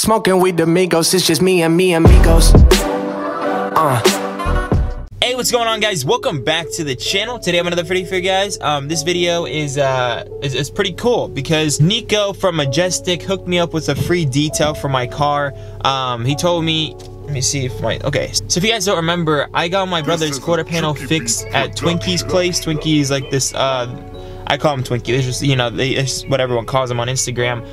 Smoking with the Migos, it's just me and amigos. Hey, what's going on, guys? Welcome back to the channel. Today I have another video for you guys. This video is pretty cool because Nico from Majestic hooked me up with a free detail for my car. He told me, let me see if my, okay. So if you guys don't remember, I got my brother's quarter panel fixed at Twinkie's place. Twinkie's like this, I call him Twinkie. It's just, you know, it's what everyone calls him on Instagram.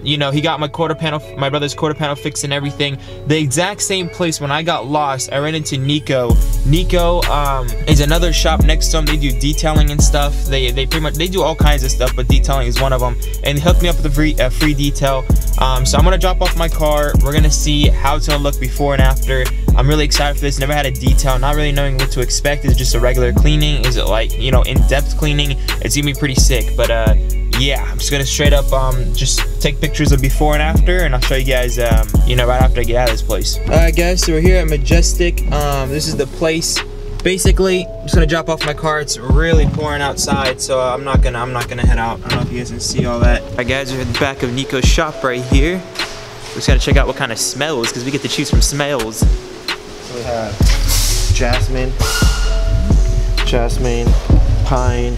You know, he got my brother's quarter panel fixed and everything. The exact same place when I got lost, I ran into Nico. Nico is another shop next to him. They do detailing and stuff. They pretty much, they do all kinds of stuff, but detailing is one of them. And they hooked me up with a free detail. So I'm gonna drop off my car. We're gonna see how it's gonna look before and after. I'm really excited for this. Never had a detail, not really knowing what to expect. Is it just a regular cleaning? Is it like, you know, in-depth cleaning? It's gonna be pretty sick. But yeah, I'm just gonna straight up just take pictures of before and after, and I'll show you guys you know, right after I get out of this place. Alright guys, so we're here at Majestic. This is the place. Basically, I'm just gonna drop off my car. It's really pouring outside, so I'm not gonna head out. I don't know if you guys can see all that. Alright guys, we're at the back of Nico's shop right here. We just gotta check out what kind of smells, because we get to choose from smells. So we have jasmine, pine,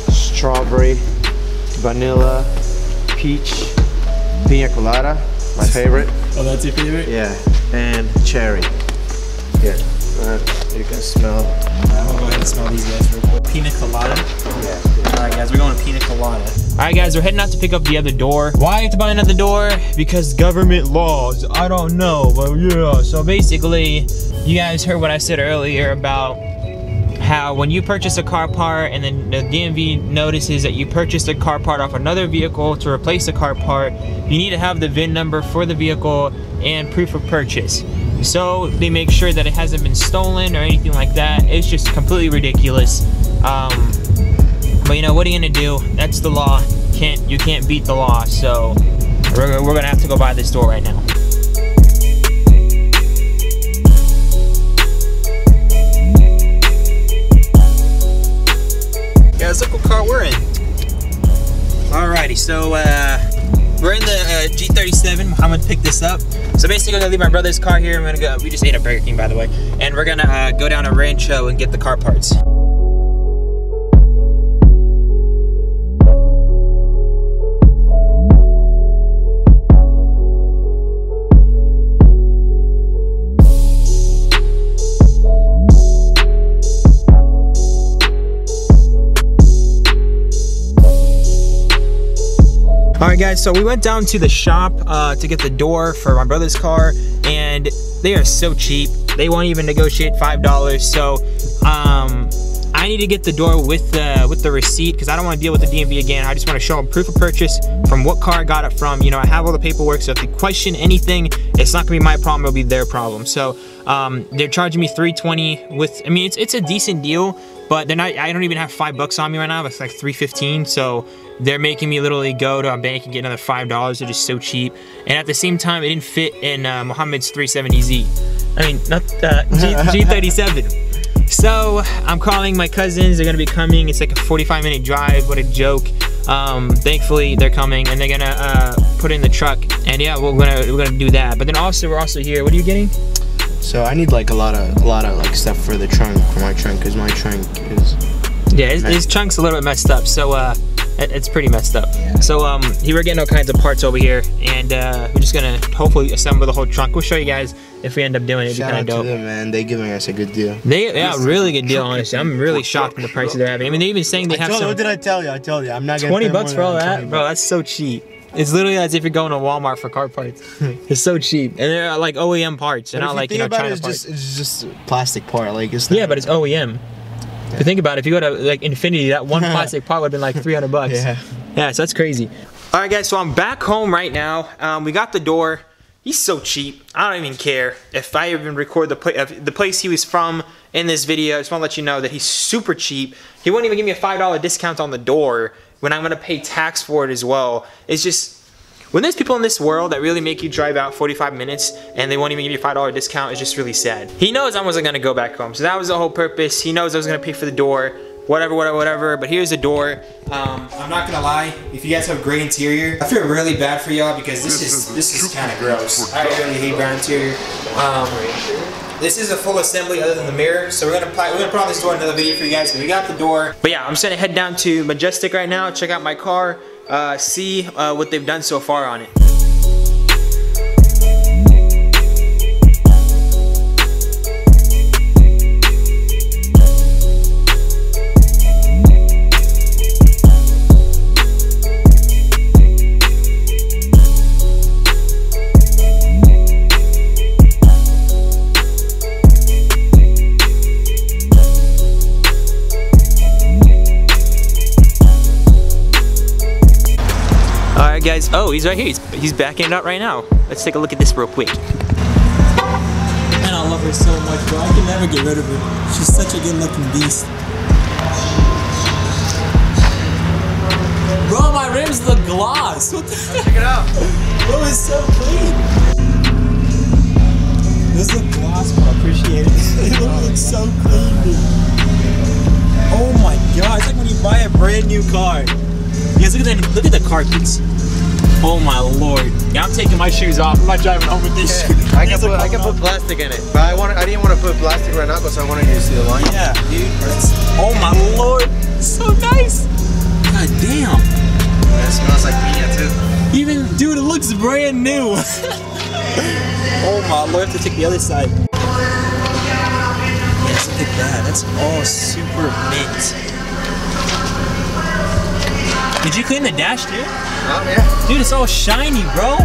strawberry, vanilla, peach, pina colada, my favorite. Oh, that's your favorite? Yeah, and cherry. Here, you can smell. I'm gonna go ahead and smell these guys real quick. Pina colada? Yeah. Alright guys, we're going to pina colada. Alright guys, we're heading out to pick up the other door. Why I have to buy another door? Because government laws. I don't know, but yeah. So basically, you guys heard what I said earlier about how when you purchase a car part and then the DMV notices that you purchased a car part off another vehicle to replace a car part, you need to have the VIN number for the vehicle and proof of purchase. So they make sure that it hasn't been stolen or anything like that. It's just completely ridiculous. But you know, what are you gonna do? That's the law. You can't beat the law. So we're gonna have to go buy this door right now. Guys, look what car we're in. Alrighty, so we're in the G37. Muhammad picked this up. So basically, I'm gonna leave my brother's car here. I'm gonna go. We just ate at Burger King, by the way, and we're gonna go down to Rancho and get the car parts. Alright guys, so we went down to the shop to get the door for my brother's car, and they are so cheap. They won't even negotiate $5. So I need to get the door with the receipt, because I don't want to deal with the DMV again. I just want to show them proof of purchase from what car I got it from. You know, I have all the paperwork, so if they question anything, it's not gonna be my problem, it'll be their problem. So they're charging me $320 with, I mean, it's a decent deal, but they're not, I don't even have $5 on me right now. It's like $315. So they're making me literally go to a bank and get another $5. They're just so cheap. And at the same time, it didn't fit in Muhammad's 370Z. I mean, not G37. So I'm calling my cousins. They're gonna be coming. It's like a 45-minute drive. What a joke. Thankfully they're coming, and they're gonna put it in the truck. And yeah, we're gonna do that. But then also we're also here. What are you getting? So I need like a lot of like stuff for the trunk, for my trunk, because my trunk is, yeah, his trunk's a little bit messed up. So it's pretty messed up. Yeah. So we're getting all kinds of parts over here, and we're just gonna hopefully assemble the whole trunk. We'll show you guys if we end up doing it. It'd be kind of dope. To them, man. They giving us a good deal. Yeah, really good deal, honestly. I'm really shocked with the prices they're having. I mean, they're even saying they have some. What did I tell you? I told you I'm not gonna pay $20 for all that, bro. That's so cheap. It's literally as if you're going to Walmart for car parts. It's so cheap, and they're like OEM parts. They're not like, you know, China parts. It's just a plastic part, like it's. Yeah, but it's OEM. Yeah. If you think about it, if you go to like Infinity, that one plastic part would have been like $300. Yeah. Yeah, so that's crazy. All right, guys. So I'm back home right now. We got the door. He's so cheap. I don't even care if I even record the place he was from in this video. I just want to let you know that he's super cheap. He wouldn't even give me a $5 discount on the door when I'm gonna pay tax for it as well. It's just, when there's people in this world that really make you drive out 45 minutes and they won't even give you a $5 discount, it's just really sad. He knows I wasn't gonna go back home, so that was the whole purpose. He knows I was gonna pay for the door. whatever. But here's the door. I'm not gonna lie, if you guys have gray interior, I feel really bad for y'all because this is kind of gross. I really hate brown interior. This is a full assembly other than the mirror, so we're gonna put on this door in another video for you guys. So we got the door. But yeah, I'm just gonna head down to Majestic right now, check out my car, see what they've done so far on it. Guys, oh, he's right here. He's backing it up right now. Let's take a look at this real quick. And I love her so much, bro. I can never get rid of her. She's such a good-looking beast. Bro, my rims look gloss. What the heck? Check it out. Bro, it's so clean. This look gloss, bro. I appreciate it. It looks so clean, dude. Oh my god, it's like when you buy a brand new car. You guys, look at the carpets. Oh my lord. Yeah, I'm taking my shoes off. I'm not driving home with these shoes. I can put plastic in it. But I didn't want to put plastic right now because I wanted you to see the line. Yeah, dude. Oh my lord. So nice. God damn. It smells like piña too. Even, dude, it looks brand new. Oh my lord. I have to take the other side. Yes, look at that. That's all super mint. Did you clean the dash, dude? Yeah. Dude, it's all shiny, bro.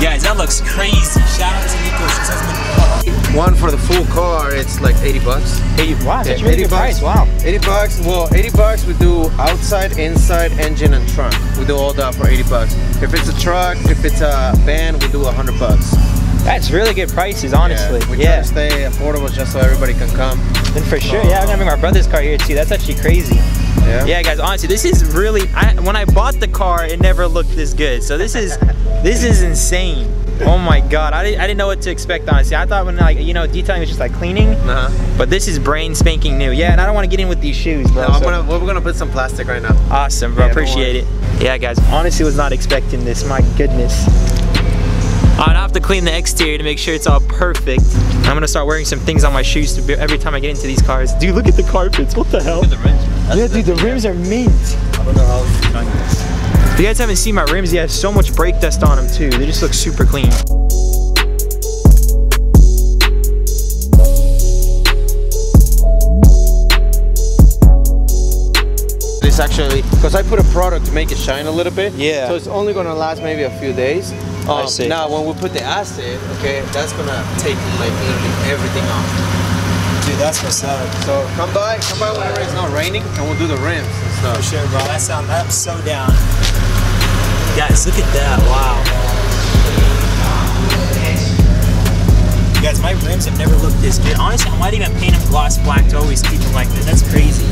Guys, that looks crazy. Shout out to Nico. She says one for the full car, it's like 80 bucks. 80, wow, that's yeah, really good price, wow. 80 bucks, well, 80 bucks we do outside, inside, engine, and trunk. We do all that for 80 bucks. If it's a truck, if it's a van, we do 100 bucks. That's really good prices, honestly. Yeah, we try to stay affordable just so everybody can come. Then for sure, yeah, I'm gonna bring my brother's car here too. That's actually crazy. Yeah, guys, honestly, this is really, when I bought the car, it never looked this good. So this is insane. Oh my god, I didn't know what to expect, honestly. I thought when, like, you know, detailing was just like cleaning, but this is brand spanking new. Yeah, and I don't want to get in with these shoes, bro. No, we're gonna put some plastic right now. Awesome, bro. Yeah, appreciate it. Yeah, guys, honestly was not expecting this. My goodness. I have to clean the exterior to make sure it's all perfect. I'm gonna start wearing some things on my shoes every time I get into these cars. Dude, look at the carpets. What the hell? Look at the rims. Yeah, dude, the rims are mint. I don't know how to find this. If you guys haven't seen my rims, they have so much brake dust on them too. They just look super clean. It's actually, because I put a product to make it shine a little bit. Yeah. So it's only gonna last maybe a few days. I see. Now when we put the acid, okay, that's gonna take like literally everything off. Dude, that's what's up. So come by whenever it's not raining, and we'll do the rims and stuff. For sure, bro. I'm so down. Guys, look at that. Wow. You guys, my rims have never looked this good. Honestly, I might even paint them gloss black to always keep them like this. That's crazy.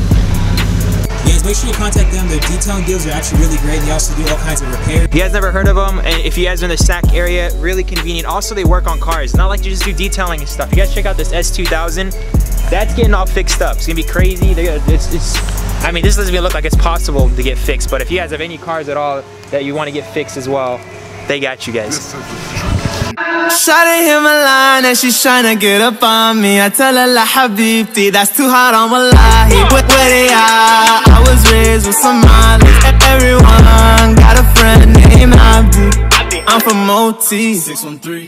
You guys, make sure you contact them. Their detailing deals are actually really great. They also do all kinds of repairs. You guys never heard of them? And if you guys are in the Sac area, really convenient. Also, they work on cars. It's not like you just do detailing and stuff. You guys check out this S2000. That's getting all fixed up. It's gonna be crazy. I mean, this doesn't even look like it's possible to get fixed. But if you guys have any cars at all that you want to get fixed as well, they got you guys. Shawty hit my line and she's tryna get up on me. I tell her la habibti, that's too hot on wallahi. Where they are, I was raised with Somalis. Everyone got a friend named Abdi. I'm from OT 613.